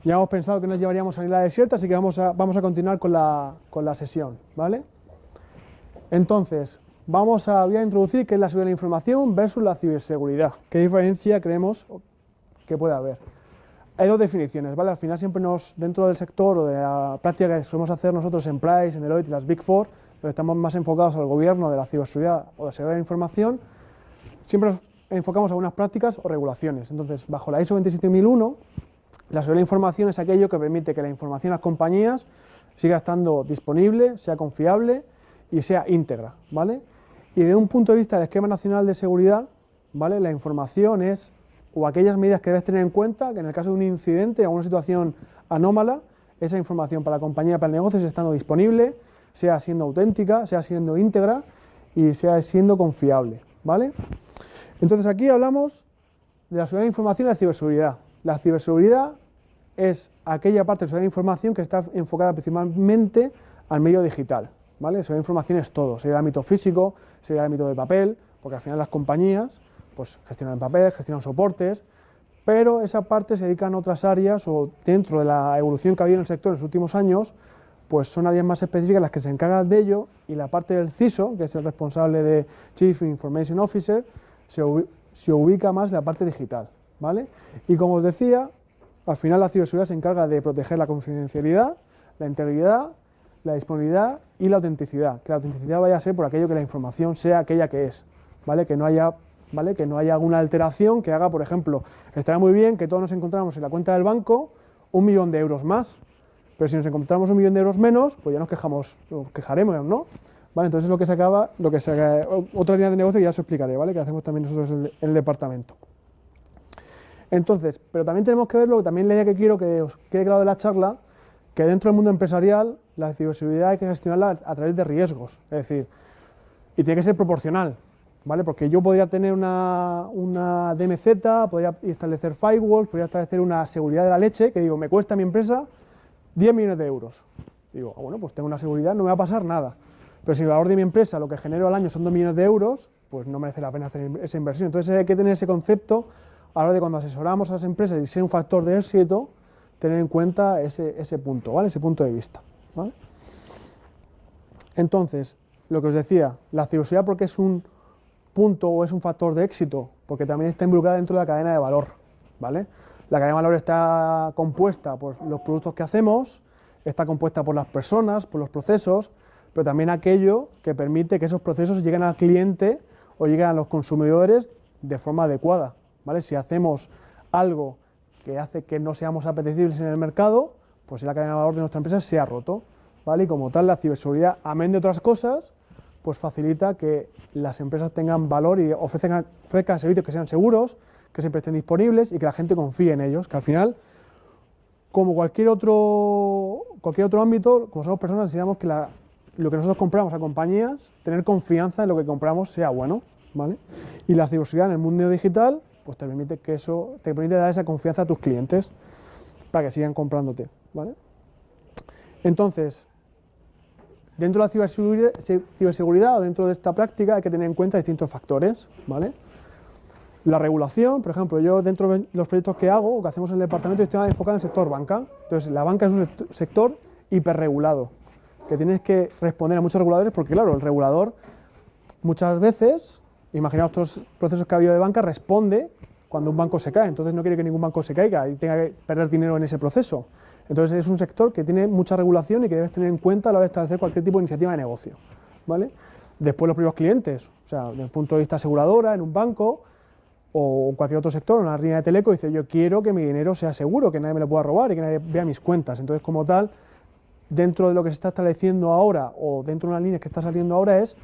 Ya hemos pensado que nos llevaríamos a la isla desierta, así que vamos a continuar con la sesión, ¿vale? Entonces, voy a introducir qué es la seguridad de la información versus la ciberseguridad. ¿Qué diferencia creemos que puede haber? Hay dos definiciones, ¿vale? Al final siempre dentro del sector o de la práctica que solemos hacer nosotros en Price, en Deloitte y las Big Four, donde estamos más enfocados al gobierno de la ciberseguridad o de la seguridad de la información, siempre nos enfocamos a algunas prácticas o regulaciones. Entonces, bajo la ISO 27001, la seguridad de la información es aquello que permite que la información a las compañías siga estando disponible, sea confiable y sea íntegra, ¿vale? Y desde un punto de vista del esquema nacional de seguridad, ¿vale? La información es, o aquellas medidas que debes tener en cuenta, que en el caso de un incidente o una situación anómala, esa información para la compañía, para el negocio, sea estando disponible, sea siendo auténtica, sea siendo íntegra y sea siendo confiable, ¿vale? Entonces aquí hablamos de la seguridad de la información y la ciberseguridad. La ciberseguridad es aquella parte de la seguridad de la información que está enfocada principalmente al medio digital, ¿vale? La seguridad de la información es todo, sea el ámbito físico, sea el ámbito de papel, porque al final las compañías pues gestionan papel, gestionan soportes, pero esa parte se dedican a otras áreas o dentro de la evolución que ha habido en el sector en los últimos años, pues son áreas más específicas las que se encargan de ello y la parte del CISO, que es el responsable de Chief Information Officer, se ubica más en la parte digital, ¿vale? Y como os decía, al final la ciberseguridad se encarga de proteger la confidencialidad, la integridad, la disponibilidad y la autenticidad. Que la autenticidad vaya a ser por aquello que la información sea aquella que es, ¿vale? Que no haya alguna alteración que haga, por ejemplo, estará muy bien que todos nos encontramos en la cuenta del banco 1 millón de euros más, pero si nos encontramos 1 millón de euros menos, pues ya nos quejaremos, ¿no? ¿Vale? Entonces otra línea de negocio que ya os explicaré, ¿vale? Que hacemos también nosotros en el departamento. Entonces, pero también tenemos que verlo, también la idea que quiero que os quede claro de la charla, que dentro del mundo empresarial la ciberseguridad hay que gestionarla a través de riesgos, es decir, y tiene que ser proporcional, ¿vale? Porque yo podría tener una DMZ, podría establecer firewalls, podría establecer una seguridad de la leche, que digo, me cuesta a mi empresa 10 millones de euros. Digo, bueno, pues tengo una seguridad, no me va a pasar nada. Pero si el valor de mi empresa, lo que genero al año son 2 millones de euros, pues no merece la pena hacer esa inversión. Entonces hay que tener ese concepto a la hora de cuando asesoramos a las empresas y sea un factor de éxito, tener en cuenta ese punto, ¿vale? Ese punto de vista, ¿vale? Entonces, lo que os decía, la ciberseguridad, ¿por qué es un punto o es un factor de éxito? Porque también está involucrada dentro de la cadena de valor, ¿vale? La cadena de valor está compuesta por los productos que hacemos, está compuesta por las personas, por los procesos, pero también aquello que permite que esos procesos lleguen al cliente o lleguen a los consumidores de forma adecuada, ¿vale? Si hacemos algo que hace que no seamos apetecibles en el mercado, pues la cadena de valor de nuestra empresa se ha roto, ¿vale? Y como tal, la ciberseguridad, amén de otras cosas, pues facilita que las empresas tengan valor y ofrezcan servicios que sean seguros, que siempre estén disponibles y que la gente confíe en ellos, que al final, como cualquier otro ámbito, como somos personas, necesitamos que lo que nosotros compramos a compañías, tener confianza en lo que compramos sea bueno, ¿vale? Y la ciberseguridad en el mundo digital, pues te permite dar esa confianza a tus clientes para que sigan comprándote, ¿vale? Entonces, dentro de la ciberseguridad o dentro de esta práctica hay que tener en cuenta distintos factores, ¿vale? La regulación, por ejemplo, yo dentro de los proyectos que hago o que hacemos en el departamento estoy enfocado en el sector banca. Entonces, la banca es un sector hiperregulado, que tienes que responder a muchos reguladores porque, claro, el regulador muchas veces, imaginaos todos los procesos que ha habido de banca, responde cuando un banco se cae. Entonces, no quiere que ningún banco se caiga y tenga que perder dinero en ese proceso. Entonces, es un sector que tiene mucha regulación y que debes tener en cuenta a la hora de establecer cualquier tipo de iniciativa de negocio, ¿vale? Después, los propios clientes, o sea, desde el punto de vista aseguradora, en un banco o cualquier otro sector, una línea de teleco, dice, yo quiero que mi dinero sea seguro, que nadie me lo pueda robar y que nadie vea mis cuentas. Entonces, como tal, dentro de lo que se está estableciendo ahora o dentro de una línea que está saliendo ahora es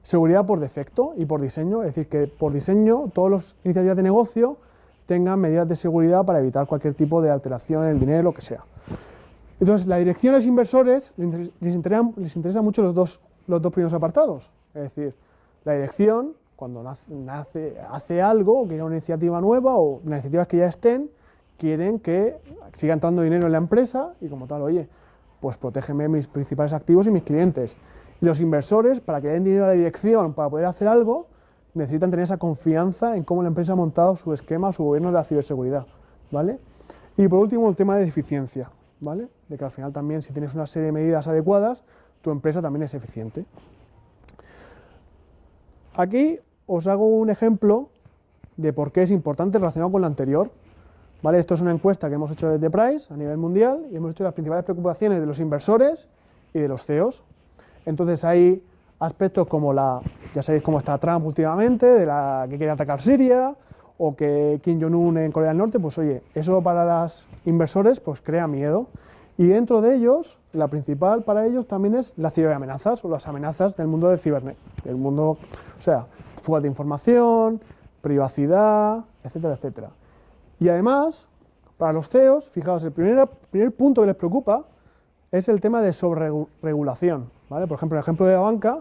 seguridad por defecto y por diseño, es decir, que por diseño todas las iniciativas de negocio tengan medidas de seguridad para evitar cualquier tipo de alteración en el dinero, lo que sea. Entonces, la dirección a los inversores les interesa mucho los dos primeros apartados, es decir, la dirección, cuando hace algo, o quiere una iniciativa nueva o las iniciativas que ya estén, quieren que siga entrando dinero en la empresa y como tal, oye, pues protégeme mis principales activos y mis clientes. Y los inversores, para que den dinero a la dirección, para poder hacer algo, necesitan tener esa confianza en cómo la empresa ha montado su esquema, su gobierno de la ciberseguridad, ¿vale? Y por último, el tema de eficiencia, ¿vale? De que al final también, si tienes una serie de medidas adecuadas, tu empresa también es eficiente. Aquí os hago un ejemplo de por qué es importante relacionado con lo anterior. ¿Vale? Esto es una encuesta que hemos hecho desde Price a nivel mundial y hemos hecho las principales preocupaciones de los inversores y de los CEOs. Entonces hay aspectos como ya sabéis cómo está Trump últimamente, que quiere atacar Siria, o que Kim Jong-un en Corea del Norte, pues oye, eso para los inversores pues crea miedo. Y dentro de ellos, la principal para ellos también es las ciberamenazas o las amenazas del mundo del cibernet, del mundo, o sea, fuga de información, privacidad, etcétera, etcétera. Y además, para los CEOs, fijaos, el primer punto que les preocupa es el tema de sobreregulación, ¿vale? Por ejemplo, en el ejemplo de la banca,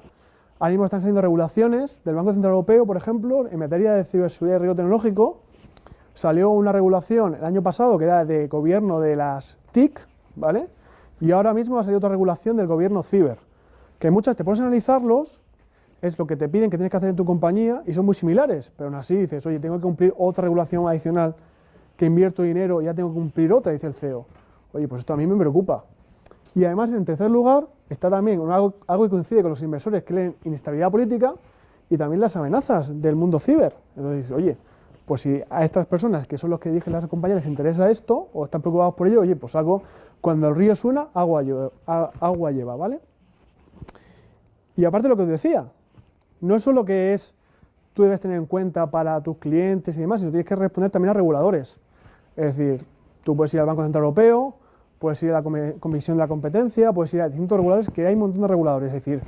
ahora mismo están saliendo regulaciones del Banco Central Europeo, por ejemplo, en materia de ciberseguridad y riesgo tecnológico. Salió una regulación el año pasado que era de gobierno de las TIC, ¿vale? Y ahora mismo ha salido otra regulación del gobierno ciber, que muchas te pones a analizarlos, es lo que te piden que tienes que hacer en tu compañía y son muy similares, pero aún así dices, oye, tengo que cumplir otra regulación adicional que invierto dinero y ya tengo que cumplir otra, dice el CEO. Oye, pues esto a mí me preocupa. Y además, en tercer lugar, está también algo que coincide con los inversores que leen inestabilidad política y también las amenazas del mundo ciber. Entonces dices, oye, pues si a estas personas, que son los que dirigen las compañías, les interesa esto o están preocupados por ello, oye, pues cuando el río suena, agua lleva, ¿vale? Y aparte de lo que os decía, no es solo que tú debes tener en cuenta para tus clientes y demás, sino tienes que responder también a reguladores. Es decir, tú puedes ir al Banco Central Europeo, puedes ir a la Comisión de la Competencia, puedes ir a distintos reguladores, que hay un montón de reguladores. Es decir,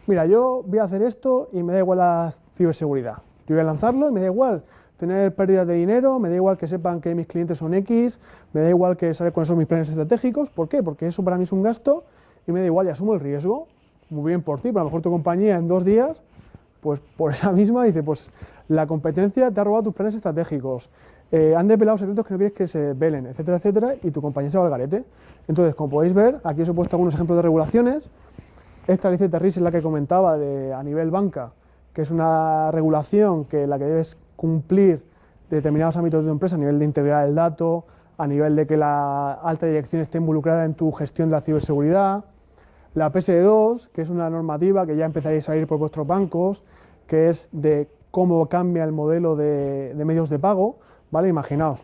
mira, yo voy a hacer esto y me da igual la ciberseguridad. Yo voy a lanzarlo y me da igual tener pérdidas de dinero, me da igual que sepan que mis clientes son X, me da igual que saber cuáles son mis planes estratégicos. ¿Por qué? Porque eso para mí es un gasto y me da igual y asumo el riesgo. Muy bien por ti, pero a lo mejor tu compañía en 2 días, pues por esa misma dice, pues la competencia te ha robado tus planes estratégicos, han desvelado secretos que no quieres que se desvelen, etcétera, etcétera, y tu compañía se va al garete. Entonces, como podéis ver, aquí os he puesto algunos ejemplos de regulaciones. Esta ley de RIS es la que comentaba a nivel banca, que es una regulación que la que debes cumplir determinados ámbitos de tu empresa a nivel de integridad del dato, a nivel de que la alta dirección esté involucrada en tu gestión de la ciberseguridad. La PSD2, que es una normativa que ya empezaréis a ir por vuestros bancos, que es de cómo cambia el modelo de medios de pago, ¿vale? Imaginaos,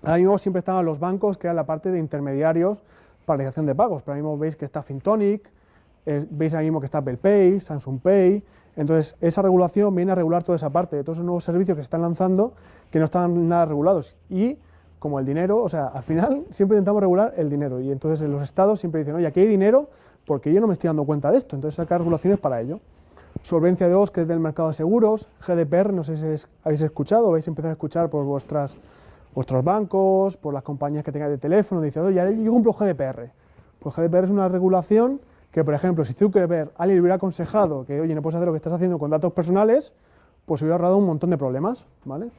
ahora mismo siempre estaban los bancos, que era la parte de intermediarios para realización de pagos, pero ahora mismo veis que está Fintonic, veis ahora mismo que está Apple Pay, Samsung Pay. Entonces esa regulación viene a regular toda esa parte de todos esos nuevos servicios que se están lanzando que no están nada regulados. Y como el dinero, o sea, al final siempre intentamos regular el dinero y entonces los estados siempre dicen, oye, aquí hay dinero porque yo no me estoy dando cuenta de esto, entonces sacar regulaciones para ello. Solvencia 2, que es del mercado de seguros, GDPR, no sé si habéis escuchado o habéis empezado a escuchar por vuestros bancos, por las compañías que tengáis de teléfono, dice, oye, yo cumplo GDPR. Pues GDPR es una regulación que, por ejemplo, si Zuckerberg alguien le hubiera aconsejado que, oye, no puedes hacer lo que estás haciendo con datos personales, pues hubiera ahorrado un montón de problemas, ¿vale?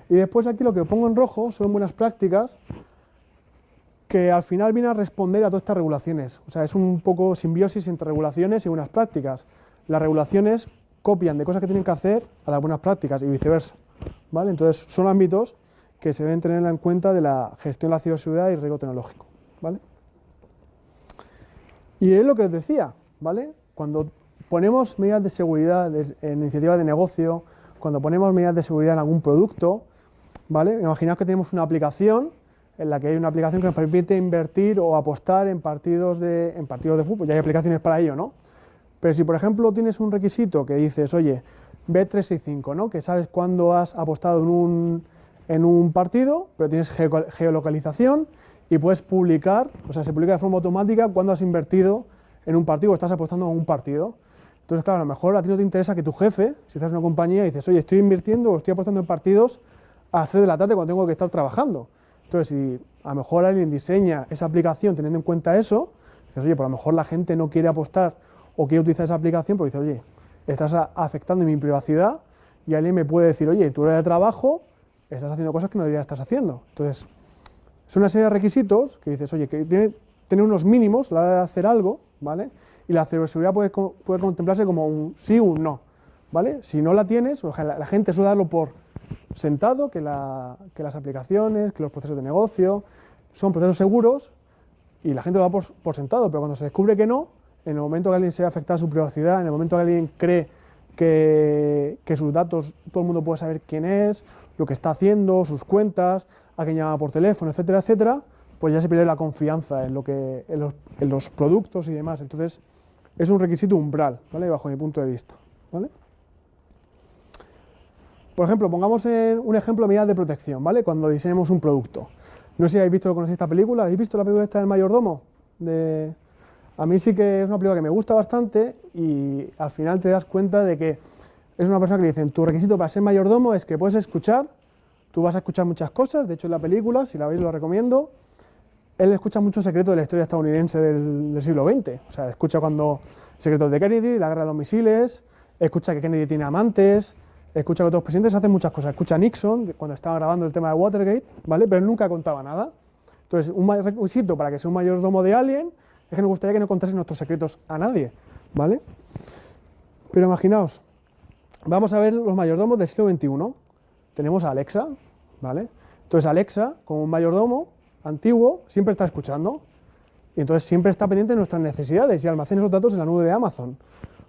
Y después aquí lo que pongo en rojo son buenas prácticas que al final vienen a responder a todas estas regulaciones. O sea, es un poco simbiosis entre regulaciones y buenas prácticas. Las regulaciones copian de cosas que tienen que hacer a las buenas prácticas y viceversa, ¿vale? Entonces, son ámbitos que se deben tener en cuenta de la gestión de la ciberseguridad y riesgo tecnológico, ¿vale? Y es lo que os decía, ¿vale? Cuando ponemos medidas de seguridad en iniciativas de negocio, cuando ponemos medidas de seguridad en algún producto, ¿vale? Imaginaos que tenemos una aplicación en la que hay una aplicación que nos permite invertir o apostar en partidos de fútbol, ya hay aplicaciones para ello, ¿no? Pero si, por ejemplo, tienes un requisito que dices, oye, Bet365, ¿no? Que sabes cuándo has apostado en un partido, pero tienes geolocalización y puedes publicar, o sea, se publica de forma automática cuándo has invertido en un partido o estás apostando en un partido. Entonces, claro, a lo mejor a ti no te interesa que tu jefe, si estás en una compañía y dices, oye, estoy invirtiendo o estoy apostando en partidos a las 3 de la tarde cuando tengo que estar trabajando. Entonces, si a lo mejor alguien diseña esa aplicación teniendo en cuenta eso, dices, oye, pues a lo mejor la gente no quiere apostar o quiere utilizar esa aplicación porque dice, oye, estás afectando mi privacidad y alguien me puede decir, oye, tu hora de trabajo estás haciendo cosas que no deberías estar haciendo. Entonces, es una serie de requisitos que dices, oye, que tiene tener unos mínimos a la hora de hacer algo, ¿vale? Y la ciberseguridad puede contemplarse como un sí o un no, ¿vale? Si no la tienes, la gente suele darlo por sentado, que las aplicaciones, que los procesos de negocio son procesos seguros y la gente lo da por sentado, pero cuando se descubre que no, en el momento que alguien se ve afectado a su privacidad, en el momento que alguien cree que sus datos, todo el mundo puede saber quién es, lo que está haciendo, sus cuentas, a quién llama por teléfono, etcétera, etcétera, pues ya se pierde la confianza en los productos y demás. Entonces, es un requisito umbral, ¿vale? Bajo mi punto de vista, ¿vale? Por ejemplo, pongamos un ejemplo de medidas de protección, ¿vale? Cuando diseñemos un producto. No sé si habéis visto o conocéis esta película. ¿Habéis visto la película esta del mayordomo? A mí sí que es una película que me gusta bastante y al final te das cuenta de que es una persona que le dicen, tu requisito para ser mayordomo es que puedes escuchar, tú vas a escuchar muchas cosas, de hecho en la película, si la veis lo recomiendo, él escucha muchos secretos de la historia estadounidense del siglo XX, o sea, escucha cuando secretos de Kennedy, la guerra de los misiles, escucha que Kennedy tiene amantes, escucha que otros presidentes hacen muchas cosas, escucha a Nixon cuando estaba grabando el tema de Watergate, ¿vale? Pero él nunca contaba nada. Entonces, un requisito para que sea un mayordomo de alguien es que nos gustaría que no contase nuestros secretos a nadie, ¿vale? Pero imaginaos, vamos a ver los mayordomos del siglo XXI. Tenemos a Alexa, ¿vale? Entonces Alexa, como un mayordomo antiguo, siempre está escuchando y entonces siempre está pendiente de nuestras necesidades y almacena esos datos en la nube de Amazon.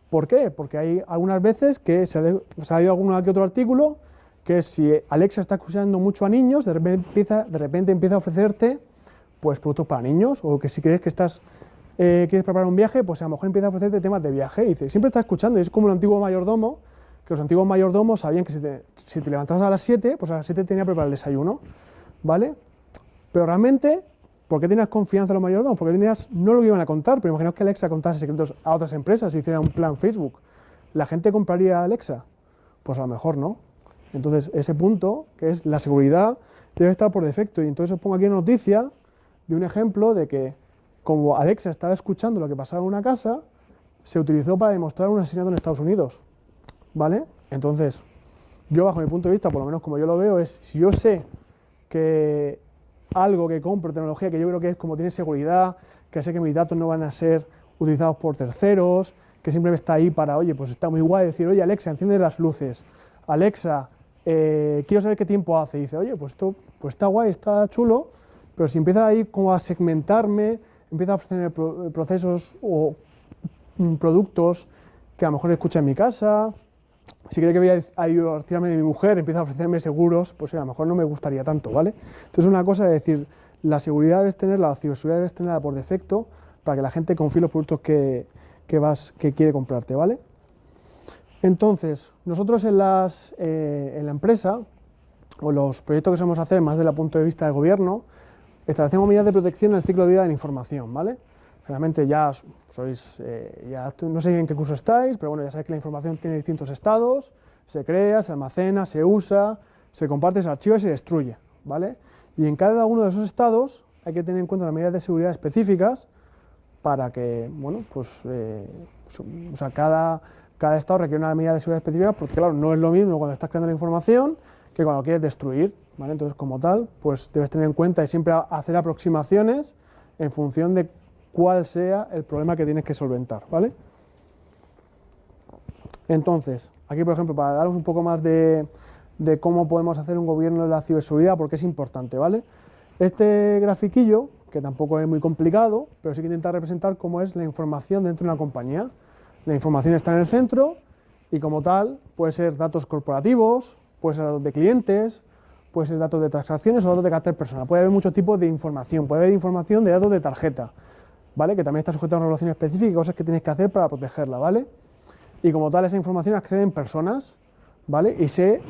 ¿Por qué? Porque hay algunas veces que se ha ido algún que otro artículo que si Alexa está escuchando mucho a niños, de repente empieza a ofrecerte pues productos para niños, o que si crees que quieres preparar un viaje, pues a lo mejor empieza a ofrecerte temas de viaje y dice, siempre está escuchando, y es como el antiguo mayordomo, que los antiguos mayordomos sabían que si te levantabas a las 7, pues a las 7 tenía que preparar el desayuno, ¿vale? Pero realmente, ¿por qué tenías confianza en los mayordomos? Porque no lo iban a contar, pero imaginaos que Alexa contase secretos a otras empresas y hiciera un plan Facebook. ¿La gente compraría Alexa? Pues a lo mejor no. Entonces, ese punto, que es la seguridad, debe estar por defecto. Y entonces os pongo aquí una noticia de un ejemplo de que, como Alexa estaba escuchando lo que pasaba en una casa, se utilizó para demostrar un asesinato en Estados Unidos, ¿vale? Entonces, yo bajo mi punto de vista, por lo menos como yo lo veo, es si yo sé que algo que compro, tecnología que yo creo que es como tiene seguridad, que sé que mis datos no van a ser utilizados por terceros, que simplemente está ahí para, oye, pues está muy guay decir, oye, Alexa, enciende las luces, Alexa, quiero saber qué tiempo hace, y dice, oye, pues esto pues está guay, está chulo, pero si empieza a ir como a segmentarme, empieza a ofrecer procesos o productos que a lo mejor escucha en mi casa, si cree que voy a divorciarme de mi mujer, empieza a ofrecerme seguros, pues a lo mejor no me gustaría tanto, ¿vale? Entonces una cosa es decir, la seguridad debes tenerla, la ciberseguridad debes tenerla por defecto para que la gente confíe en los productos que quiere comprarte, ¿vale? Entonces, nosotros en la empresa, o los proyectos que solemos hacer más desde el punto de vista del gobierno, establecemos medidas de protección en el ciclo de vida de la información, ¿vale? Generalmente ya sois, no sé en qué curso estáis, pero bueno, ya sabéis que la información tiene distintos estados, se crea, se almacena, se usa, se comparte, se archiva y se destruye, ¿vale? Y en cada uno de esos estados hay que tener en cuenta las medidas de seguridad específicas para que, bueno, pues, o sea, cada estado requiere una medida de seguridad específica porque, claro, no es lo mismo cuando estás creando la información que cuando quieres destruir, ¿vale? Entonces, como tal, pues debes tener en cuenta y siempre hacer aproximaciones en función de cuál sea el problema que tienes que solventar, ¿vale? Entonces, aquí, por ejemplo, para daros un poco más de cómo podemos hacer un gobierno de la ciberseguridad, porque es importante, ¿vale? Este grafiquillo, que tampoco es muy complicado, pero sí que intenta representar cómo es la información dentro de una compañía. La información está en el centro y, como tal, puede ser datos corporativos, puede ser datos de clientes, puede ser datos de transacciones o datos de carácter personal. Puede haber muchos tipos de información, puede haber información de datos de tarjeta, ¿vale? Que también está sujeta a una regulación específica y cosas que tienes que hacer para protegerla, ¿vale? Y como tal, esa información acceden personas, ¿vale? Y se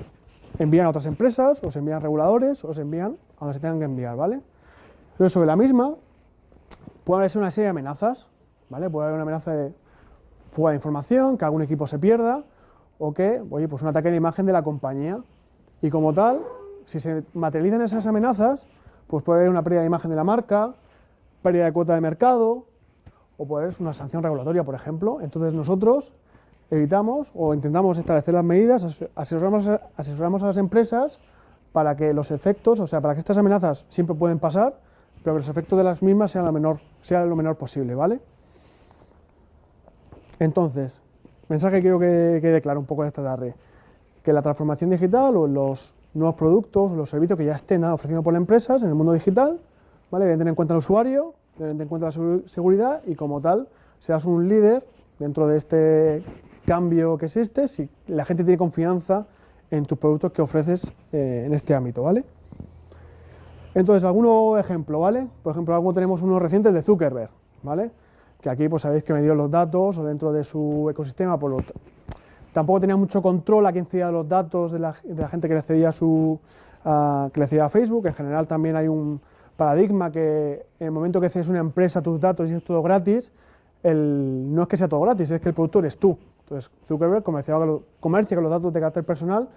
envían a otras empresas, o se envían a reguladores, o se envían a donde se tengan que enviar, ¿vale? Entonces, sobre la misma, puede haber una serie de amenazas, ¿vale? Puede haber una amenaza de fuga de información, que algún equipo se pierda, o que, oye, pues un ataque a la imagen de la compañía. Y como tal, si se materializan esas amenazas, pues puede haber una pérdida de imagen de la marca, pérdida de cuota de mercado, o puede haber una sanción regulatoria, por ejemplo. Entonces nosotros evitamos o intentamos establecer las medidas, asesoramos a las empresas para que los efectos, o sea, para que estas amenazas siempre pueden pasar, pero que los efectos de las mismas sean lo menor posible, ¿vale? Entonces, mensaje que quiero que quede claro un poco en esta tarde, que la transformación digital o los nuevos productos o los servicios que ya estén ofreciendo por las empresas en el mundo digital, ¿vale? Deben tener en cuenta el usuario, deben tener en cuenta la seguridad y como tal seas un líder dentro de este cambio que existe si la gente tiene confianza en tus productos que ofreces en este ámbito, ¿vale? Entonces, algunos ejemplos, ¿vale? Por ejemplo, algo tenemos unos recientes de Zuckerberg, ¿vale? Que aquí pues sabéis que me dio los datos o dentro de su ecosistema, pues tampoco tenía mucho control a quién cedía los datos de la gente que le cedía a Facebook. En general también hay un paradigma que en el momento que cedes una empresa tus datos y es todo gratis, no es que sea todo gratis, es que el producto eres tú. Entonces Zuckerberg comercia con los datos de carácter personal.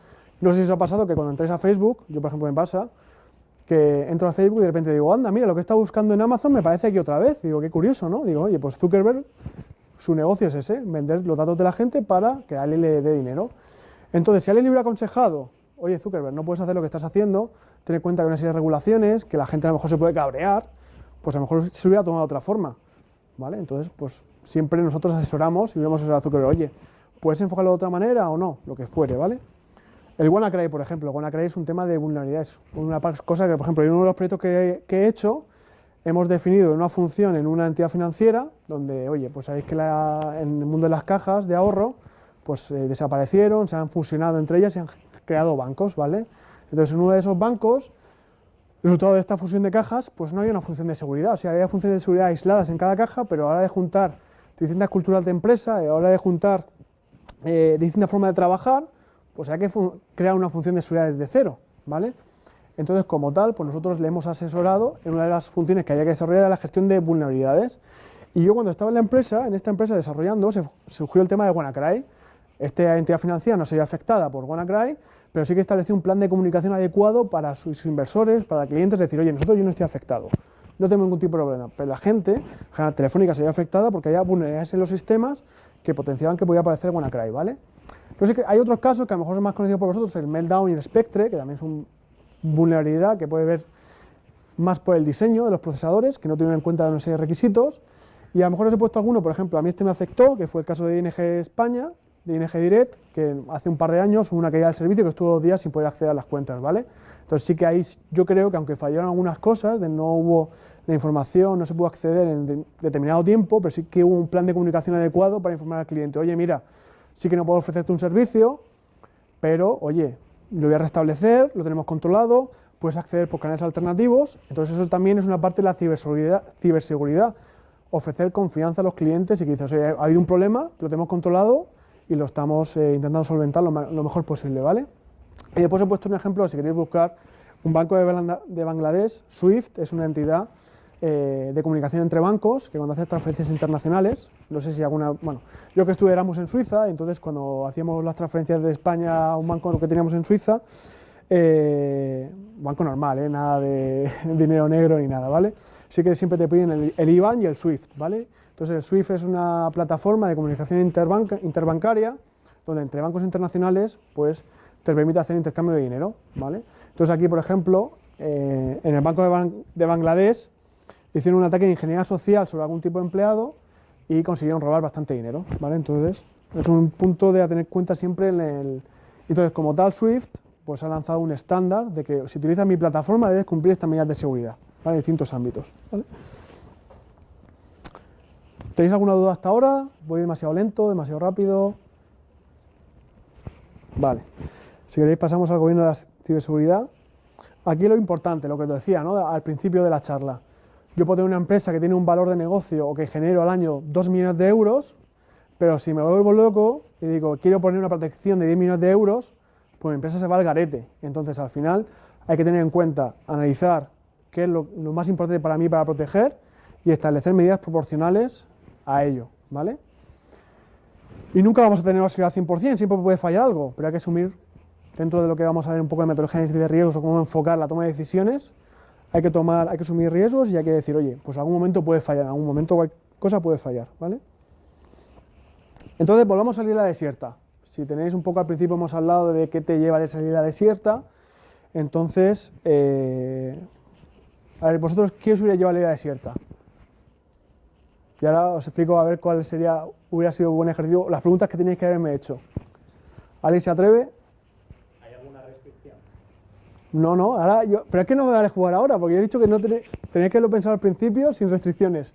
No sé si os ha pasado que cuando entréis a Facebook, yo por ejemplo me pasa, que entro a Facebook y de repente digo, anda, mira, lo que he estado buscando en Amazon me parece aquí otra vez. Digo, qué curioso, ¿no? Digo, oye, pues Zuckerberg, su negocio es ese, vender los datos de la gente para que a él le dé dinero. Entonces, si a él le hubiera aconsejado, oye, Zuckerberg, no puedes hacer lo que estás haciendo, ten en cuenta que hay una serie de regulaciones, que la gente a lo mejor se puede cabrear, pues a lo mejor se hubiera tomado de otra forma, ¿vale? Entonces, pues siempre nosotros asesoramos y hubiéramos asesorado a Zuckerberg, oye, ¿puedes enfocarlo de otra manera o no? Lo que fuere, ¿vale? El WannaCry, por ejemplo, el WannaCry es un tema de vulnerabilidades, una cosa que, por ejemplo, en uno de los proyectos que he hecho, hemos definido una función en una entidad financiera, donde, oye, pues sabéis que en el mundo de las cajas de ahorro, pues desaparecieron, se han fusionado entre ellas y han creado bancos, ¿vale? Entonces, en uno de esos bancos, resultado de esta fusión de cajas, pues no había una función de seguridad, o sea, había funciones de seguridad aisladas en cada caja, pero a la hora de juntar distintas culturas de empresa, a la hora de juntar distintas formas de trabajar, pues hay que crear una función de seguridad desde cero, ¿vale? Entonces, como tal, pues nosotros le hemos asesorado en una de las funciones que había que desarrollar era la gestión de vulnerabilidades. Y yo cuando estaba en esta empresa desarrollando, se surgió el tema de WannaCry. Esta entidad financiera no se veía afectada por WannaCry, pero sí que estableció un plan de comunicación adecuado para sus inversores, para clientes, decir, oye, yo no estoy afectado, no tengo ningún tipo de problema. Pero la gente, Telefónica, se veía afectada porque había vulnerabilidades en los sistemas que potenciaban que podía aparecer WannaCry, ¿vale? Pero sí que hay otros casos que a lo mejor es más conocido por vosotros, el Meltdown y el Spectre, que también es una vulnerabilidad que puede ver más por el diseño de los procesadores, que no tienen en cuenta una serie de requisitos. Y a lo mejor os he puesto alguno, por ejemplo, a mí este me afectó, que fue el caso de ING España, de ING Direct, que hace un par de años hubo una caída del servicio que estuvo 2 días sin poder acceder a las cuentas, ¿vale? Entonces sí que ahí yo creo que aunque fallaron algunas cosas, no hubo la información, no se pudo acceder en determinado tiempo, pero sí que hubo un plan de comunicación adecuado para informar al cliente, oye, mira, sí que no puedo ofrecerte un servicio, pero, oye, lo voy a restablecer, lo tenemos controlado, puedes acceder por canales alternativos. Entonces eso también es una parte de la ciberseguridad, ofrecer confianza a los clientes y que dices, oye, ha habido un problema, lo tenemos controlado y lo estamos intentando solventar lo mejor posible, ¿vale? Y después he puesto un ejemplo, si queréis buscar, un banco de Bangladesh, SWIFT, es una entidad de comunicación entre bancos, que cuando hace transferencias internacionales, no sé si alguna, bueno, yo que estuve Erasmus en Suiza, entonces cuando hacíamos las transferencias de España a un banco que teníamos en Suiza, banco normal, nada de dinero negro ni nada, ¿vale? Sí que siempre te piden el IBAN y el SWIFT, ¿vale? Entonces el SWIFT es una plataforma de comunicación interbancaria, donde entre bancos internacionales, pues, te permite hacer intercambio de dinero, ¿vale? Entonces aquí, por ejemplo, en el banco de Bangladesh, hicieron un ataque de ingeniería social sobre algún tipo de empleado y consiguieron robar bastante dinero, ¿vale? Entonces, es un punto de a tener en cuenta siempre Entonces, como tal, SWIFT pues ha lanzado un estándar de que si utilizas mi plataforma debes cumplir estas medidas de seguridad, ¿vale? En distintos ámbitos, ¿vale? ¿Tenéis alguna duda hasta ahora? ¿Voy demasiado lento, demasiado rápido? Vale. Si queréis pasamos al gobierno de la ciberseguridad. Aquí lo importante, lo que te decía, ¿no? Al principio de la charla. Yo puedo tener una empresa que tiene un valor de negocio o que genero al año 2 millones de euros, pero si me vuelvo loco y digo, quiero poner una protección de 10 millones de euros, pues mi empresa se va al garete. Entonces, al final, hay que tener en cuenta, analizar qué es lo más importante para mí para proteger y establecer medidas proporcionales a ello, ¿vale? Y nunca vamos a tener una seguridad 100%, siempre puede fallar algo, pero hay que asumir, dentro de lo que vamos a ver un poco de metodología de riesgos o cómo enfocar la toma de decisiones, hay que asumir riesgos y hay que decir, oye, pues en algún momento puede fallar, en algún momento cualquier cosa puede fallar, ¿vale? Entonces, volvamos a salir a la desierta. Si tenéis un poco al principio hemos hablado de qué te lleva a salir a la desierta, entonces, a ver, vosotros, ¿qué os hubiera llevado a la desierta? Y ahora os explico a ver cuál hubiera sido un buen ejercicio, las preguntas que tenéis que haberme hecho. ¿Alguien se atreve? ¿Hay alguna restricción? No, no, ahora yo, pero es que no me vale jugar ahora, porque yo he dicho que no tenéis que haberlo pensado al principio sin restricciones.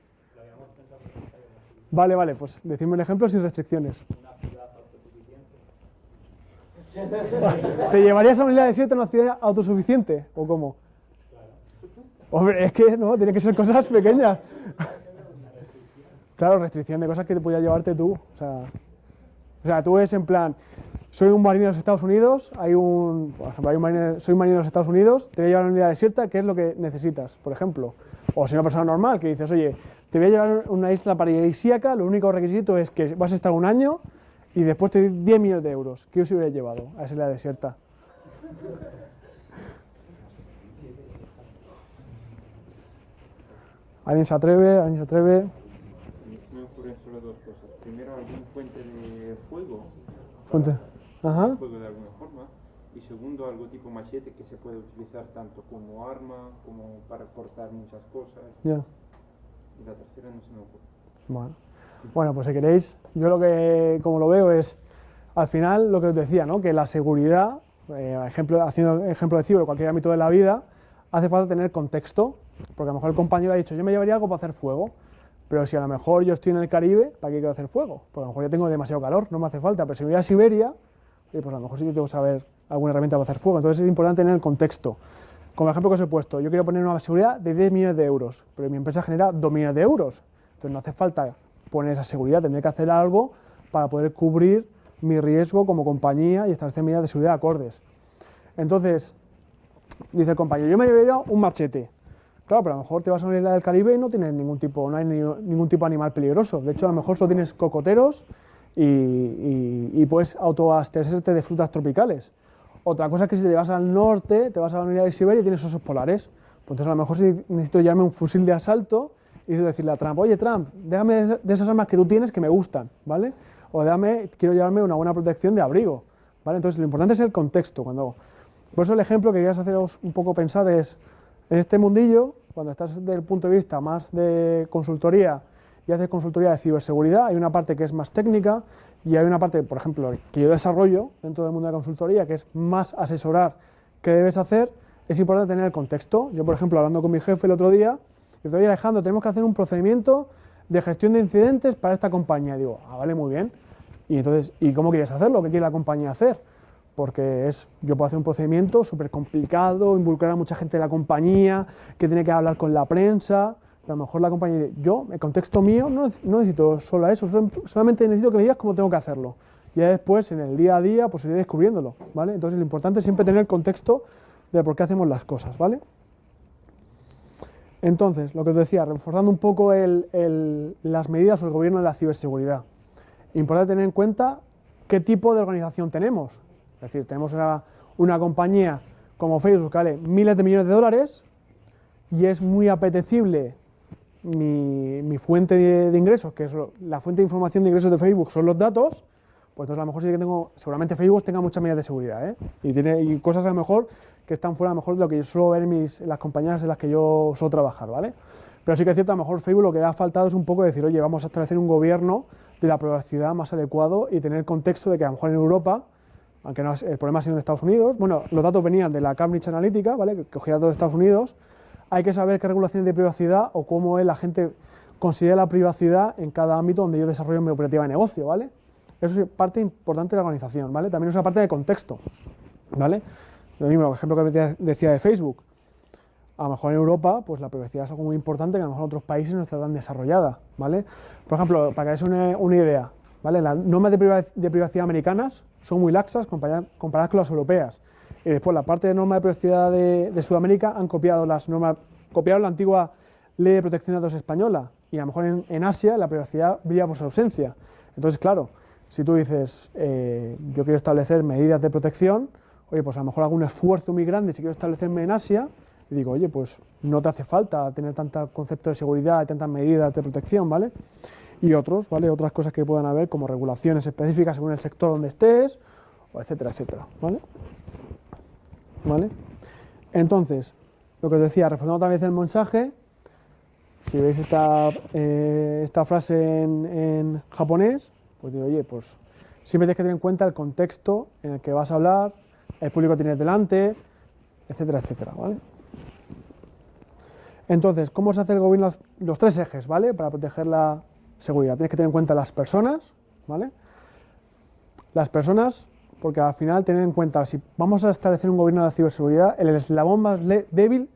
Vale, vale, pues decidme un ejemplo sin restricciones. ¿Te llevarías a una isla desierta a una ciudad autosuficiente? ¿O cómo? Hombre, es que no, tiene que ser cosas pequeñas. Claro, restricción de cosas que te podías llevarte tú. O sea, tú es en plan, soy un marino de los Estados Unidos, por ejemplo, soy un marino de los Estados Unidos, te voy a llevar a una isla desierta, ¿qué es lo que necesitas? Por ejemplo. O si una persona normal que dices, oye, te voy a llevar a una isla paradisíaca, lo único requisito es que vas a estar un año y después te doy 10 millones de euros. ¿Qué os hubiera llevado a esa isla desierta? ¿Alguien se atreve? ¿Alguien se atreve? Me ocurren solo dos cosas. Primero, alguna fuente de fuego. Fuente. Ajá. Fuego de alguna forma. Y segundo, algo tipo machete que se puede utilizar tanto como arma como para cortar muchas cosas. Ya. Y la tercera no se me ocurre. Bueno, pues si queréis, yo lo que, como lo veo es, al final, lo que os decía, ¿no? Que la seguridad, haciendo ejemplo de ciber o cualquier ámbito de la vida, hace falta tener contexto, porque a lo mejor el compañero ha dicho, yo me llevaría algo para hacer fuego, pero si a lo mejor yo estoy en el Caribe, ¿para qué quiero hacer fuego? Porque a lo mejor yo tengo demasiado calor, no me hace falta, pero si me voy a Siberia, pues a lo mejor sí que tengo que saber alguna herramienta para hacer fuego, entonces es importante tener el contexto. Como ejemplo que os he puesto, yo quiero poner una seguridad de 10 millones de euros, pero mi empresa genera 2 millones de euros, entonces no hace falta poner esa seguridad, tendré que hacer algo para poder cubrir mi riesgo como compañía y establecer medidas de seguridad acordes. Entonces, dice el compañero, yo me llevaría un machete. Claro, pero a lo mejor te vas a una isla del Caribe y no tienes ningún tipo de animal peligroso. De hecho, a lo mejor solo tienes cocoteros y puedes autoabastecerte de frutas tropicales. Otra cosa es que si te vas al norte, te vas a la unidad de Siberia y tienes osos polares. Pues entonces a lo mejor si necesito llevarme un fusil de asalto y decirle a Trump, oye Trump, déjame de esas armas que tú tienes que me gustan, ¿vale? O quiero llevarme una buena protección de abrigo, ¿vale? Entonces lo importante es el contexto. Por eso el ejemplo que querías haceros un poco pensar es, en este mundillo, cuando estás desde el punto de vista más de consultoría y haces consultoría de ciberseguridad, hay una parte que es más técnica y hay una parte, por ejemplo, que yo desarrollo dentro del mundo de la consultoría, que es más asesorar qué debes hacer. Es importante tener el contexto. Yo, por ejemplo, hablando con mi jefe el otro día, dice, oye Alejandro, tenemos que hacer un procedimiento de gestión de incidentes para esta compañía. Y digo, vale, muy bien. Y entonces, ¿y cómo quieres hacerlo? ¿Qué quiere la compañía hacer? Porque yo puedo hacer un procedimiento súper complicado, involucrar a mucha gente de la compañía, que tiene que hablar con la prensa, pero a lo mejor la compañía dice, yo, el contexto mío, no necesito solo eso, solamente necesito que me digas cómo tengo que hacerlo. Y ya después, en el día a día, pues iré descubriéndolo, ¿vale? Entonces, lo importante es siempre tener el contexto de por qué hacemos las cosas, ¿vale? Entonces, lo que os decía, reforzando un poco las medidas o el gobierno de la ciberseguridad. Importante tener en cuenta qué tipo de organización tenemos. Es decir, tenemos una compañía como Facebook que vale miles de millones de dólares y es muy apetecible mi fuente de ingresos, que es la fuente de información de ingresos de Facebook, son los datos, pues entonces a lo mejor sí que seguramente Facebook tenga muchas medidas de seguridad, ¿eh? Y cosas a lo mejor que están fuera a lo mejor de lo que yo suelo ver en las compañías en las que yo suelo trabajar, ¿vale? Pero sí que es cierto, a lo mejor Facebook lo que ha faltado es un poco decir, oye, vamos a establecer un gobierno de la privacidad más adecuado y tener contexto de que a lo mejor en Europa, aunque no el problema ha sido en Estados Unidos, bueno, los datos venían de la Cambridge Analytica, ¿vale? Que cogía datos de Estados Unidos, hay que saber qué regulaciones de privacidad o cómo la gente considera la privacidad en cada ámbito donde yo desarrollo mi operativa de negocio, ¿vale? Eso es parte importante de la organización, ¿vale? También es una parte de contexto, ¿vale? Lo mismo, el ejemplo que decía de Facebook. A lo mejor en Europa, pues la privacidad es algo muy importante que a lo mejor en otros países no está tan desarrollada, ¿vale? Por ejemplo, para que hagáis una idea, ¿vale? Las normas de privacidad americanas son muy laxas comparadas con las europeas. Y después la parte de normas de privacidad de Sudamérica han copiado copiaron la antigua ley de protección de datos española. Y a lo mejor en Asia la privacidad brilla por su ausencia. Entonces, claro, si tú dices, yo quiero establecer medidas de protección, oye, pues a lo mejor hago un esfuerzo muy grande si quiero establecerme en Asia, y digo, oye, pues no te hace falta tener tanto concepto de seguridad y tantas medidas de protección, ¿vale? Y ¿vale? Otras cosas que puedan haber, como regulaciones específicas según el sector donde estés, o etcétera, etcétera, ¿vale? ¿Vale? Entonces, lo que os decía, reforzando otra vez el mensaje, si veis esta frase en japonés, pues digo, oye, pues siempre tienes que tener en cuenta el contexto en el que vas a hablar, el público que tienes delante, etcétera, etcétera, ¿vale? Entonces, ¿cómo se hace el gobierno? Los tres ejes, ¿vale? Para proteger la seguridad. Tienes que tener en cuenta las personas, ¿vale? Las personas, porque al final tener en cuenta, si vamos a establecer un gobierno de la ciberseguridad, el eslabón más débil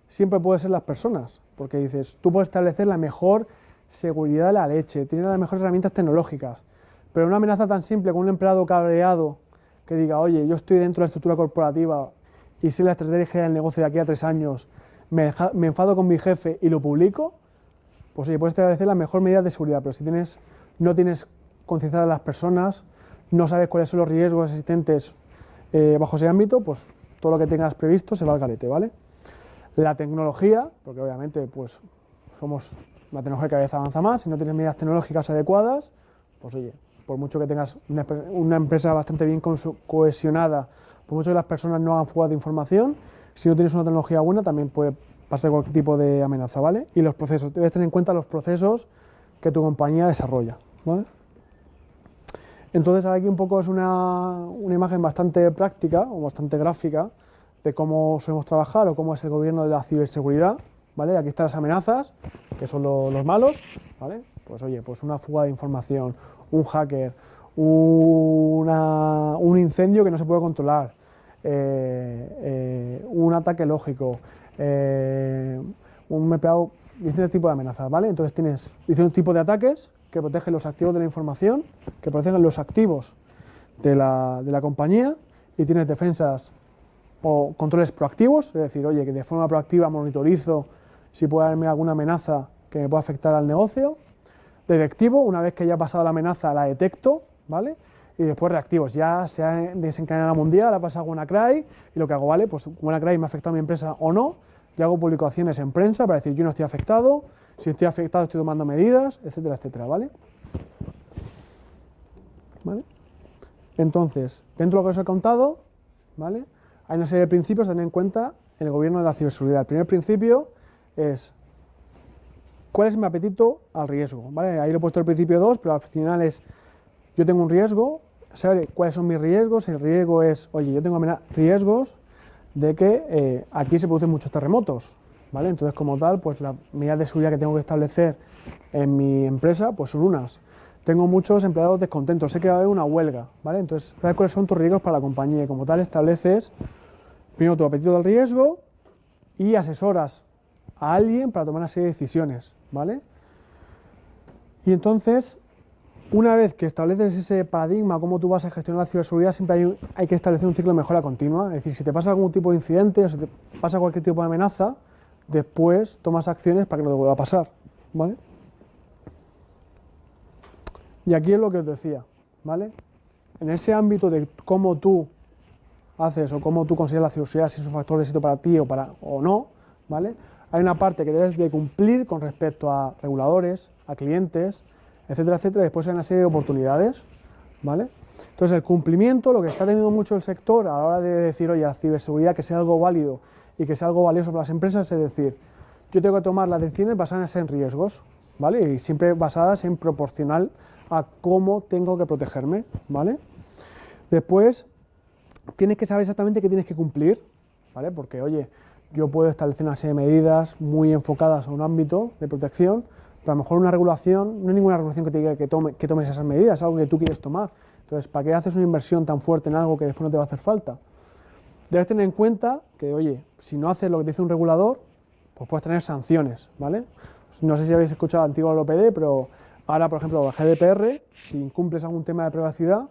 siempre puede ser las personas, porque dices, tú puedes establecer la mejor seguridad de la leche, tienes las mejores herramientas tecnológicas, pero una amenaza tan simple como un empleado cabreado que diga, oye, yo estoy dentro de la estructura corporativa y sé la estrategia del negocio de aquí a 3 años, me enfado con mi jefe y lo publico, pues oye, puedes establecer las mejores medidas de seguridad, pero si no tienes concienciadas a las personas, no sabes cuáles son los riesgos existentes bajo ese ámbito, pues todo lo que tengas previsto se va al garete, ¿vale? La tecnología, porque obviamente pues somos una tecnología que cada vez avanza más, si no tienes medidas tecnológicas adecuadas, pues oye, por mucho que tengas una empresa bastante bien cohesionada, por mucho que las personas no hagan fugas de información, si no tienes una tecnología buena también puede pasar cualquier tipo de amenaza, ¿vale? Y los procesos, debes tener en cuenta los procesos que tu compañía desarrolla, ¿vale? Entonces aquí un poco es una imagen bastante práctica o bastante gráfica de cómo solemos trabajar o cómo es el gobierno de la ciberseguridad, ¿vale? Aquí están las amenazas, que son los malos, ¿vale? Pues oye, pues una fuga de información, un hacker, un incendio que no se puede controlar, un ataque lógico, un empleado, distintos tipos de amenazas, ¿vale? Entonces tienes distintos tipos de ataques que protegen los activos de la información, que protegen los activos de la compañía, y tienes defensas o controles proactivos, es decir, oye, que de forma proactiva monitorizo si puede haberme alguna amenaza que me pueda afectar al negocio. Detectivo, una vez que ya ha pasado la amenaza, la detecto, ¿vale? Y después reactivos, ya se ha desencadenado la mundial, ha pasado WannaCry, y lo que hago, ¿vale? Pues WannaCry me ha afectado a mi empresa o no, y hago publicaciones en prensa para decir yo no estoy afectado, si estoy afectado estoy tomando medidas, etcétera, etcétera, ¿vale? ¿Vale? Entonces, dentro de lo que os he contado, ¿vale? Hay una serie de principios a tener en cuenta en el gobierno de la ciberseguridad. El primer principio es ¿cuál es mi apetito al riesgo? ¿Vale? Ahí lo he puesto el principio 2, pero al final es yo tengo un riesgo, saber cuáles son mis riesgos. El riesgo es, oye, yo tengo riesgos de que aquí se producen muchos terremotos, ¿vale? Entonces, como tal, pues las medidas de seguridad que tengo que establecer en mi empresa, pues son unas. Tengo muchos empleados descontentos, sé que va a haber una huelga, ¿vale? Entonces, ¿sabes cuáles son tus riesgos para la compañía? Y como tal, estableces primero tu apetito del riesgo y asesoras a alguien para tomar una serie de decisiones, ¿vale? Y entonces, una vez que estableces ese paradigma, cómo tú vas a gestionar la ciberseguridad, siempre hay que establecer un ciclo de mejora continua. Es decir, si te pasa algún tipo de incidente o si te pasa cualquier tipo de amenaza, después tomas acciones para que no te vuelva a pasar, ¿vale? Y aquí es lo que os decía, ¿vale? En ese ámbito de cómo tú haces o cómo tú consideras la ciberseguridad, si es un factor de éxito para ti o no, ¿vale? Hay una parte que debes de cumplir con respecto a reguladores, a clientes, etcétera, etcétera, y después hay una serie de oportunidades, ¿vale? Entonces el cumplimiento, lo que está teniendo mucho el sector a la hora de decir, oye, la ciberseguridad que sea algo válido y que sea algo valioso para las empresas, es decir, yo tengo que tomar las decisiones basadas en riesgos, ¿vale? Y siempre basadas en proporcional a cómo tengo que protegerme, ¿vale? Después, tienes que saber exactamente qué tienes que cumplir, ¿vale? Porque, oye, yo puedo establecer una serie de medidas muy enfocadas a un ámbito de protección, pero a lo mejor una regulación, no hay ninguna regulación que te diga que tomes esas medidas, es algo que tú quieres tomar. Entonces, ¿para qué haces una inversión tan fuerte en algo que después no te va a hacer falta? Debes tener en cuenta que, oye, si no haces lo que te dice un regulador, pues puedes tener sanciones, ¿vale? No sé si habéis escuchado antiguo el OPD, pero ahora, por ejemplo, el GDPR, si incumples algún tema de privacidad,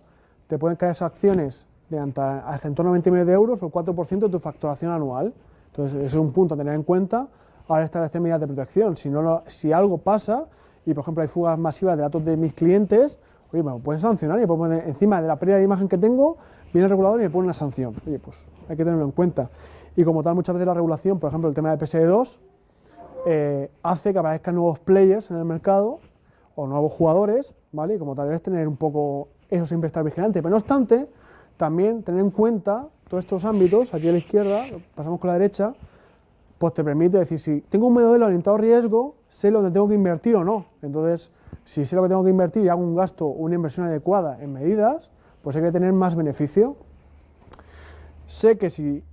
te pueden caer sanciones de hasta en torno a 20 millones de euros o el 4% de tu facturación anual. Entonces, eso es un punto a tener en cuenta a la hora de establecer medidas de protección. Si algo pasa y, por ejemplo, hay fugas masivas de datos de mis clientes, oye, me lo pueden sancionar y me pueden poner encima de la pérdida de imagen que tengo, viene el regulador y me pone una sanción. Oye, pues hay que tenerlo en cuenta. Y como tal, muchas veces la regulación, por ejemplo, el tema de PSD2, hace que aparezcan nuevos players en el mercado o nuevos jugadores, ¿vale? Y como tal, debes tener un poco eso, siempre estar vigilante. Pero no obstante, también tener en cuenta todos estos ámbitos, aquí a la izquierda, pasamos con la derecha, pues te permite decir, si tengo un modelo orientado a riesgo, sé dónde tengo que invertir o no. Entonces, si sé lo que tengo que invertir y hago un gasto o una inversión adecuada en medidas, pues hay que tener más beneficio. Sé que si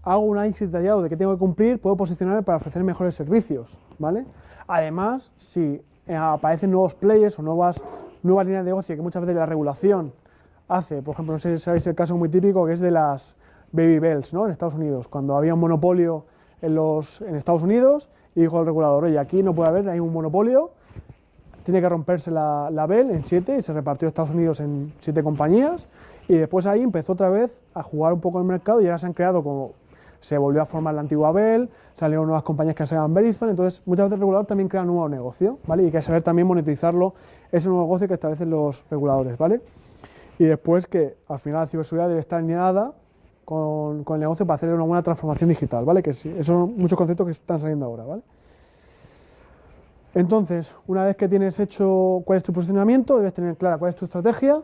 hago un análisis detallado de qué tengo que cumplir, puedo posicionarme para ofrecer mejores servicios, ¿vale? Además, si aparecen nuevos players o nuevas líneas de negocio que muchas veces la regulación hace, por ejemplo, no sé si sabéis el caso muy típico que es de las Baby Bells, ¿no? En Estados Unidos, cuando había un monopolio en Estados Unidos y dijo el regulador, oye, aquí no puede haber, hay un monopolio, tiene que romperse la Bell en 7 y se repartió Estados Unidos en 7 compañías y después ahí empezó otra vez a jugar un poco el mercado y ahora se han creado como se volvió a formar la antigua Bell, salieron nuevas compañías que se llaman Verizon, entonces muchas veces el regulador también crea un nuevo negocio, ¿vale? Y hay que saber también monetizarlo, ese nuevo negocio que establecen los reguladores, ¿vale? Y después que al final la ciberseguridad debe estar alineada con el negocio para hacer una buena transformación digital, ¿vale? Que sí, esos son muchos conceptos que están saliendo ahora, ¿vale? Entonces, una vez que tienes hecho cuál es tu posicionamiento, debes tener clara cuál es tu estrategia,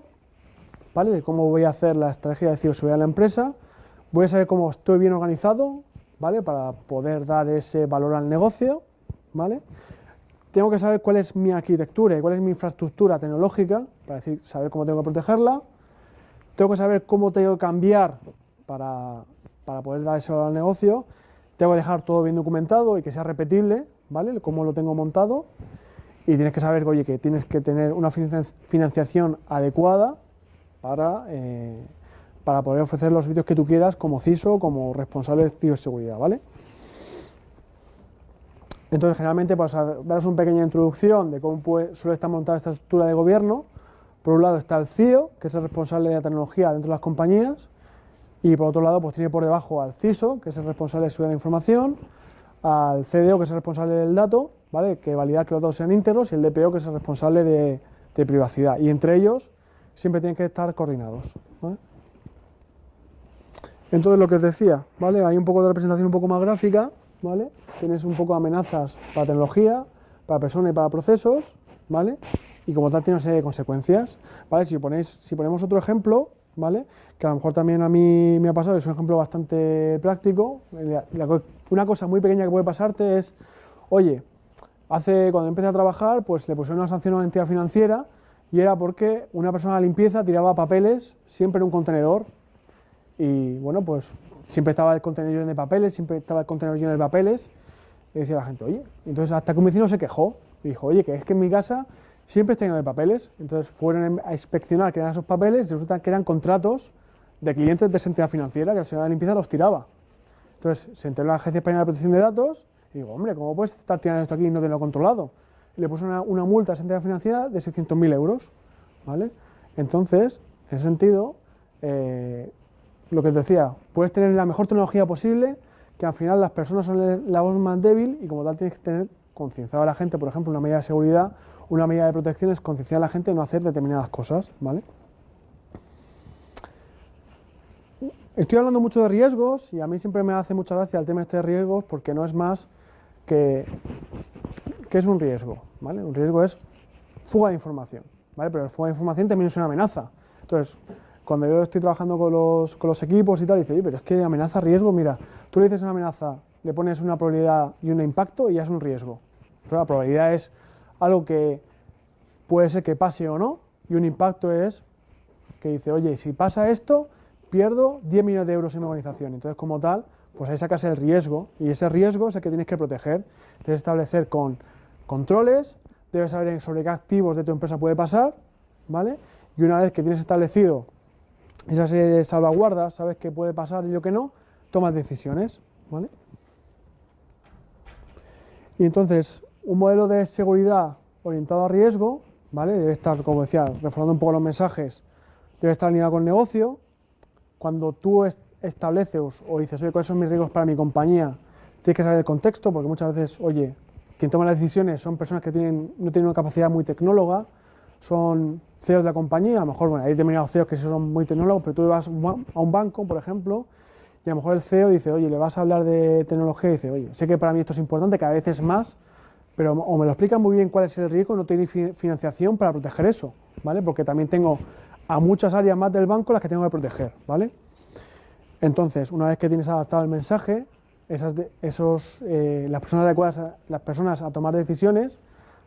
¿vale? De cómo voy a hacer la estrategia de ciberseguridad de la empresa. Voy a saber cómo estoy bien organizado, ¿vale? Para poder dar ese valor al negocio, ¿vale? Tengo que saber cuál es mi arquitectura y cuál es mi infraestructura tecnológica, para saber cómo tengo que protegerla. Tengo que saber cómo tengo que cambiar para poder dar ese valor al negocio. Tengo que dejar todo bien documentado y que sea repetible, ¿vale? Cómo lo tengo montado. Y tienes que saber, oye, que tienes que tener una financiación adecuada para poder ofrecer los servicios que tú quieras como CISO, como responsable de ciberseguridad, ¿vale? Entonces, generalmente, para daros una pequeña introducción de cómo suele estar montada esta estructura de gobierno, por un lado está el CIO, que es el responsable de la tecnología dentro de las compañías, y por otro lado, pues tiene por debajo al CISO, que es el responsable de seguridad de la información, al CDO, que es el responsable del dato, ¿vale? Que valida que los datos sean íntegros, y el DPO, que es el responsable de privacidad. Y entre ellos siempre tienen que estar coordinados, ¿vale? Entonces, lo que os decía, ¿vale? Hay un poco de representación un poco más gráfica, ¿vale? Tienes un poco de amenazas para tecnología, para personas y para procesos, ¿vale? Y como tal tiene una serie de consecuencias, ¿vale? Si ponemos otro ejemplo, ¿vale? Que a lo mejor también a mí me ha pasado, es un ejemplo bastante práctico. Una cosa muy pequeña que puede pasarte es, oye, cuando empecé a trabajar, pues le pusieron una sanción a una entidad financiera y era porque una persona de limpieza tiraba papeles siempre en un contenedor y, bueno, pues siempre estaba el contenedor lleno de papeles, y decía la gente, oye, entonces hasta que un vecino se quejó y dijo, oye, que es que en mi casa siempre está lleno de papeles. Entonces fueron a inspeccionar qué eran esos papeles y resulta que eran contratos de clientes de esa entidad financiera que la señora de limpieza los tiraba. Entonces se enteró la Agencia Española de Protección de Datos y digo, hombre, ¿cómo puedes estar tirando esto aquí y no tenerlo controlado? Y le puso una multa a esa entidad financiera de 600.000 euros, ¿vale? Entonces, en ese sentido, lo que os decía, puedes tener la mejor tecnología posible, que al final las personas son la voz más débil y como tal tienes que tener concienciado a la gente, por ejemplo, una medida de seguridad, una medida de protección es concienciar a la gente de no hacer determinadas cosas, ¿vale? Estoy hablando mucho de riesgos y a mí siempre me hace mucha gracia el tema este de riesgos porque no es más que es un riesgo, ¿vale? Un riesgo es fuga de información, ¿vale? Pero fuga de información también es una amenaza. Entonces, cuando yo estoy trabajando con los equipos y tal, dice, oye, pero es que amenaza, riesgo, mira, tú le dices una amenaza, le pones una probabilidad y un impacto y ya es un riesgo. O sea, la probabilidad es algo que puede ser que pase o no, y un impacto es que dice, oye, si pasa esto, pierdo 10 millones de euros en mi organización. Entonces, como tal, pues ahí sacas el riesgo, y ese riesgo es el que tienes que proteger. Tienes que establecer con controles, debes saber sobre qué activos de tu empresa puede pasar, ¿vale? Y una vez que tienes establecido esa serie de salvaguardas, sabes qué puede pasar y lo que no, tomas decisiones, ¿vale? Y entonces, un modelo de seguridad orientado a riesgo, ¿vale? Debe estar, como decía, reforzando un poco los mensajes, debe estar alineado con el negocio. Cuando tú estableces o dices, oye, ¿cuáles son mis riesgos para mi compañía? Tienes que saber el contexto, porque muchas veces, oye, quien toma las decisiones son personas que no tienen una capacidad muy tecnóloga, son CEOs de la compañía, a lo mejor, bueno, hay determinados CEOs que sí son muy tecnólogos, pero tú vas a un banco, por ejemplo, y a lo mejor el CEO dice, oye, le vas a hablar de tecnología y dice, oye, sé que para mí esto es importante, cada vez es más, pero o me lo explican muy bien cuál es el riesgo, no tengo financiación para proteger eso, ¿vale? Porque también tengo a muchas áreas más del banco las que tengo que proteger, ¿vale? Entonces, una vez que tienes adaptado el mensaje, las personas adecuadas, las personas a tomar decisiones,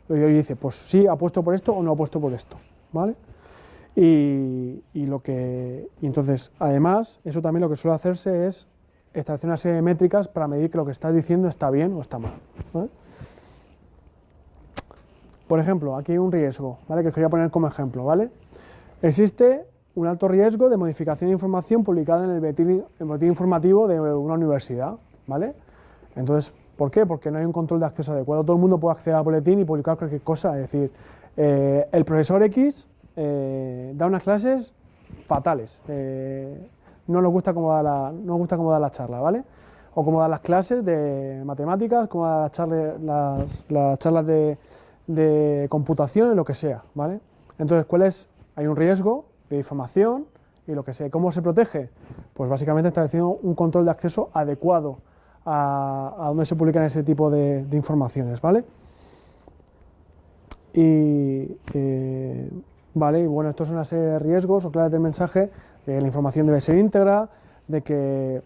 y dice, pues sí, apuesto por esto o no apuesto por esto, ¿vale? Y entonces, además, eso también lo que suele hacerse es establecer una serie de métricas para medir que lo que estás diciendo está bien o está mal, ¿vale? Por ejemplo, aquí hay un riesgo, ¿vale? Que os quería poner como ejemplo, ¿vale? Existe un alto riesgo de modificación de información publicada en el boletín informativo de una universidad, ¿vale? Entonces, ¿por qué? Porque no hay un control de acceso adecuado. Todo el mundo puede acceder al boletín y publicar cualquier cosa. Es decir, el profesor X da unas clases fatales. No nos gusta cómo da la charla, ¿vale? O cómo da las clases de matemáticas, cómo da las charlas de computación, lo que sea, ¿vale? Entonces, hay un riesgo de difamación y lo que sea. ¿Cómo se protege? Pues básicamente estableciendo un control de acceso adecuado a donde se publican ese tipo de informaciones, ¿vale? Vale, y bueno, esto es una serie de riesgos o claves del mensaje, que la información debe ser íntegra, de que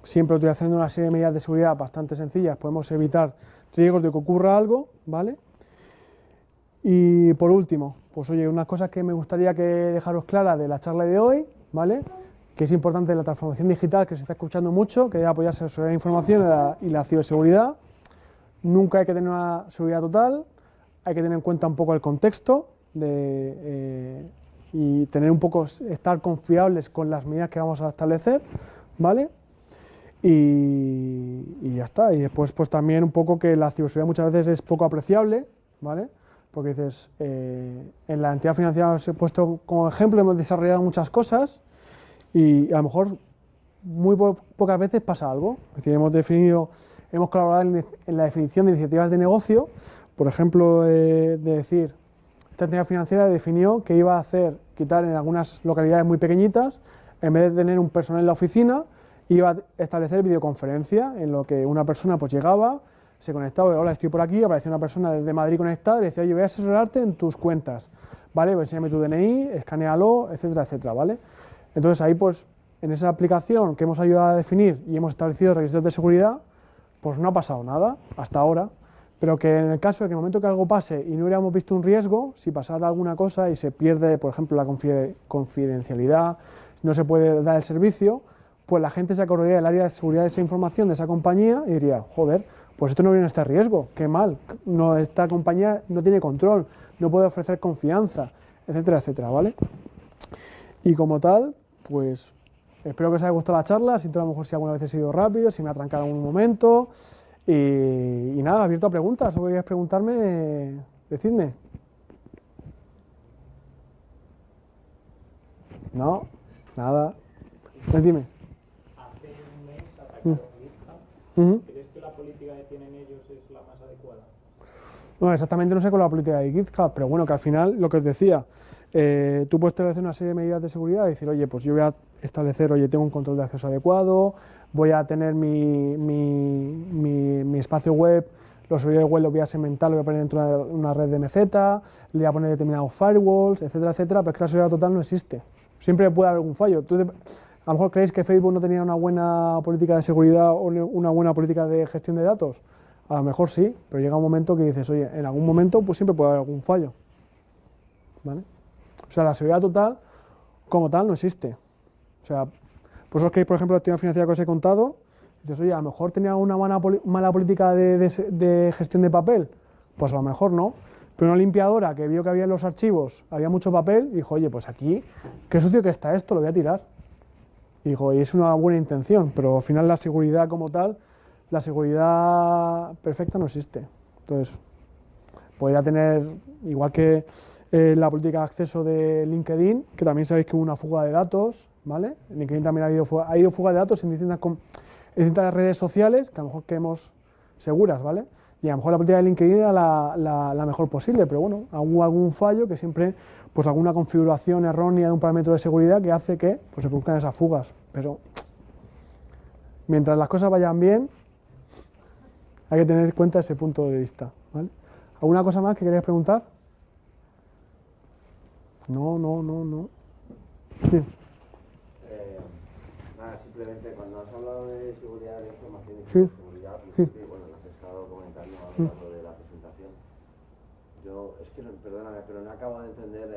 siempre utilizando una serie de medidas de seguridad bastante sencillas podemos evitar riesgos de que ocurra algo, ¿vale? Y por último, pues oye, unas cosas que me gustaría que dejaros claras de la charla de hoy, ¿vale? Que es importante la transformación digital, que se está escuchando mucho, que debe apoyarse sobre la información y la ciberseguridad. Nunca hay que tener una seguridad total, hay que tener en cuenta un poco el contexto y estar confiables con las medidas que vamos a establecer, ¿vale? Y ya está. Y después, pues también un poco que la ciberseguridad muchas veces es poco apreciable, ¿vale? Porque dices, en la entidad financiera os he puesto como ejemplo, hemos desarrollado muchas cosas y a lo mejor muy pocas veces pasa algo. Es decir, hemos colaborado en la definición de iniciativas de negocio, por ejemplo, de decir, esta entidad financiera definió que iba a quitar en algunas localidades muy pequeñitas, en vez de tener un personal en la oficina, iba a establecer videoconferencia, en lo que una persona pues llegaba, se conectaba, hola, estoy por aquí, aparecía una persona desde Madrid conectada y le decía, oye, voy a asesorarte en tus cuentas, ¿vale? Pues enséñame tu DNI, escanéalo, etcétera, etcétera, ¿vale? Entonces ahí, pues, en esa aplicación que hemos ayudado a definir y hemos establecido requisitos de seguridad, pues no ha pasado nada hasta ahora, pero que en el caso de que en el momento que algo pase y no hubiéramos visto un riesgo, si pasara alguna cosa y se pierde, por ejemplo, la confidencialidad, no se puede dar el servicio, pues la gente se acordaría del área de seguridad de esa información de esa compañía y diría, joder, pues esto no viene a este riesgo, qué mal, no, esta compañía no tiene control, no puede ofrecer confianza, etcétera, etcétera, ¿vale? Y como tal, pues espero que os haya gustado la charla, siento a lo mejor si alguna vez he sido rápido, si me ha trancado en algún momento, y nada, abierto a preguntas, si queréis preguntarme, decidme. No, nada, dime. Hace un mes atacaron GitHub. ¿Crees que la política que tienen ellos es la más adecuada? No, exactamente no sé con la política de GitHub, pero bueno, que al final, lo que os decía, tú puedes establecer una serie de medidas de seguridad y decir, oye, pues yo voy a establecer, oye, tengo un control de acceso adecuado, voy a tener mi espacio web, los servidores web los voy a segmentar, lo voy a poner dentro de una red de MZ, le voy a poner determinados firewalls, etcétera, etcétera, pero es que la seguridad total no existe. Siempre puede haber algún fallo. A lo mejor creéis que Facebook no tenía una buena política de seguridad o una buena política de gestión de datos. A lo mejor sí, pero llega un momento que dices, oye, en algún momento pues siempre puede haber algún fallo, ¿vale? O sea, la seguridad total como tal no existe. O sea, vosotros creéis, por ejemplo, la actividad financiera que os he contado, dices, oye, a lo mejor tenía una mala política de gestión de papel. Pues a lo mejor no. Pero una limpiadora que vio que había en los archivos, había mucho papel, dijo, oye, pues aquí, qué sucio que está esto, lo voy a tirar. Y dijo, y es una buena intención, pero al final la seguridad como tal, la seguridad perfecta no existe. Entonces, podría tener, igual que la política de acceso de LinkedIn, que también sabéis que hubo una fuga de datos, ¿vale? En LinkedIn también ha habido fuga de datos en distintas redes sociales, que a lo mejor queremos seguras, ¿vale? Y a lo mejor la política de LinkedIn era la mejor posible, pero bueno, hubo algún fallo que siempre, pues alguna configuración errónea de un parámetro de seguridad que hace que pues, se produzcan esas fugas. Pero mientras las cosas vayan bien, hay que tener en cuenta ese punto de vista, ¿vale? ¿Alguna cosa más que queréis preguntar? No. Sí. Nada, simplemente cuando has hablado de seguridad de información y Sí. seguridad, Sí. bueno, lo has estado comentando a lo largo de la presentación. Yo, es que, perdóname, pero no acabo de entender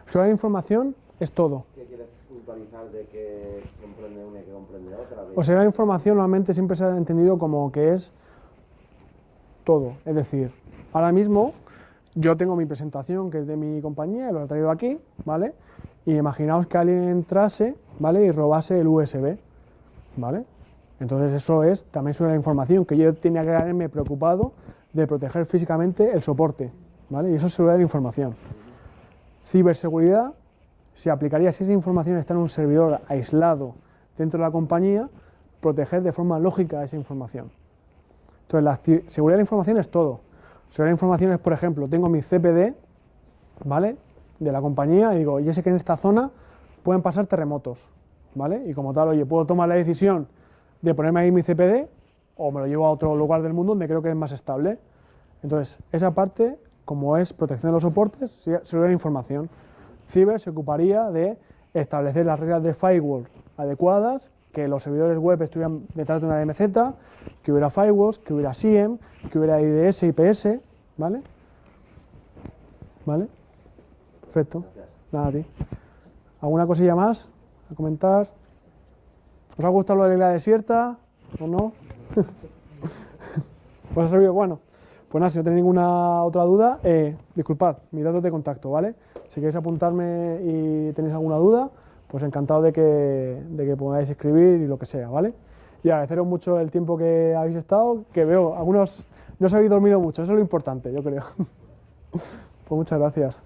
Seguridad de la información es todo. qué quieres puntualizar de qué comprende una y qué comprende otra. O seguridad de la información normalmente siempre se ha entendido como que es todo. Es decir, ahora mismo yo tengo mi presentación que es de mi compañía, lo he traído aquí, ¿vale? Y imaginaos que alguien entrase, ¿vale? Y robase el USB, ¿vale? Entonces eso es también sobre la información, que yo tenía que haberme preocupado de proteger físicamente el soporte, ¿vale? Y eso es seguridad de la información. Ciberseguridad se aplicaría si esa información está en un servidor aislado dentro de la compañía, proteger de forma lógica esa información. Entonces la seguridad de la información es todo. Seguridad de la información es, por ejemplo, tengo mi CPD, ¿vale? De la compañía y digo, yo sé que en esta zona pueden pasar terremotos, ¿vale? Y como tal, oye, puedo tomar la decisión de ponerme ahí mi CPD o me lo llevo a otro lugar del mundo donde creo que es más estable. Entonces, esa parte, como es protección de los soportes, seguridad de la información. Ciber se ocuparía de establecer las reglas de firewall adecuadas, que los servidores web estuvieran detrás de una DMZ, que hubiera firewalls, que hubiera SIEM, que hubiera IDS, IPS, ¿vale? ¿Vale? Perfecto. Nada, a ti. ¿Alguna cosilla más a comentar? ¿Os ha gustado lo de la isla desierta o no? ¿Os ha servido? Bueno, pues nada, si no tenéis ninguna otra duda, disculpad, mis datos de contacto, ¿vale? Si queréis apuntarme y tenéis alguna duda, pues encantado de que podáis escribir y lo que sea, ¿vale? Y agradeceros mucho el tiempo que habéis estado, que veo, algunos no os habéis dormido mucho, eso es lo importante, yo creo. Pues muchas gracias.